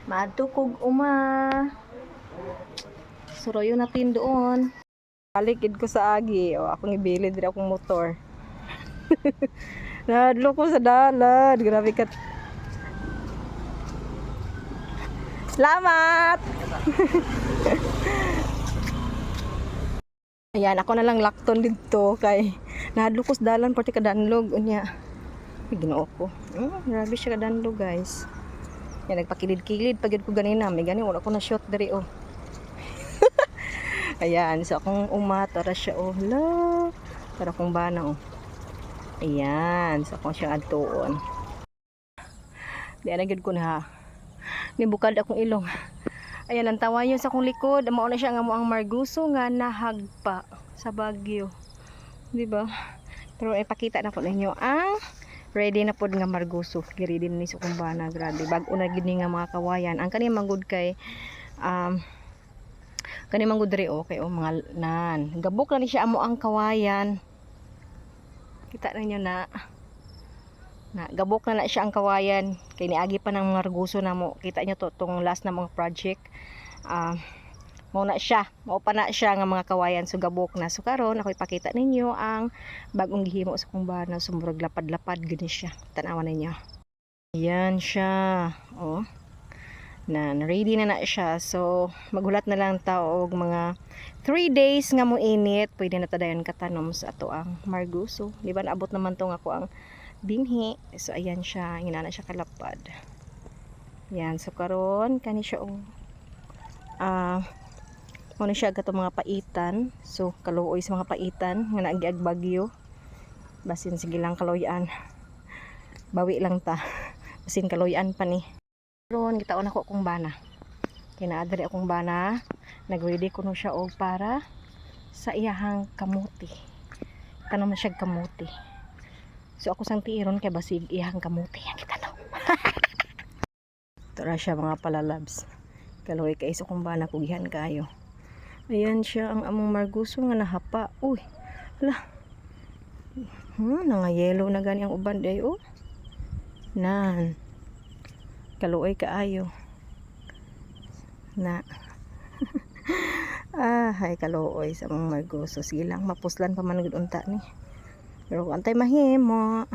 Matukog uma. Suroyo natin doon. Balikid ko sa agi. O, akong ibilid rin akong motor. Nadlo ko sa dalan. Grabe ka. Salamat! Ayan, ako na lang lakton dito kay nadlo ko sa dalan pati kadanlog. Unya. Ginoo ko. Grabe siya kadanlog, guys. Yan, nagpakilid-kilid pagid ko ganina. May gani, wala ko na shot dari, oh. Ayan, so akong tara siya, oh. Hala. Tara kong bana, oh. Ayan, so akong siyang adtuon. Diyan na gid ko na, ha. Nibukad akong ilong. Ayan, ang tawayon sa akong likod. Mao na siya nga mo ang Marguso nga nahagpa sa Baguio. Diba? Pero ipakita na po ninyo ang ready na pod nga Marguso. Ready na ni sa kumbana, grabe. Bag-o na gid ni nga mga kawayan. Ang kani manggod kay kani manggod diri okay o mga nan. Gabok na ni siya amo ang kawayan. Kita ninyo na gabok na siya ang kawayan. Kay niagi pa ng Marguso na mo. Kita niyo to tong last na mga project. Mao na siya, mao pa na siya nga mga kawayan, so gabok na. So karon ako ipakita ninyo ang bagong gihimo sa kumbana, sumurog lapad-lapad gani siya. Tanawan ninyo. Ayan siya. Oh. Ready na siya. So maghulat na lang ta og mga 3 days nga mo init, pwede na ta dayon katanom sa ato ang Marguso. Di ba naabot naman tong ako ang binhi. So ayan siya, inana siya kalapad. Yan, so karon kani siya og ano siya gato mga paitan. So kaluoy sa mga paitan nga naagi Bagyo. Basin sige lang kaloyan. Bawi lang ta. Basin kaloyan pa ni. Karon gitaon ako akong bana. Kinaadri akong bana. Nagready ko no siya og para sa iyahang kamuti. Tanom na siya kamuti. So ako sang tiiron kay basig iyahang kamuti ang gitanom. Tara siya mga palalabs. Kaloy kay sa akong bana kugihan kayo. Ayan siya ang among Marguso nga nahapa. Uy, hala. Nga yellow na gani ang uban day, oh. Nan. Kaluoy kaayo. Na. Hay kaluoy sa among Marguso. Sige lang, mapuslan pa man gud unta ni. Pero antay mahimo.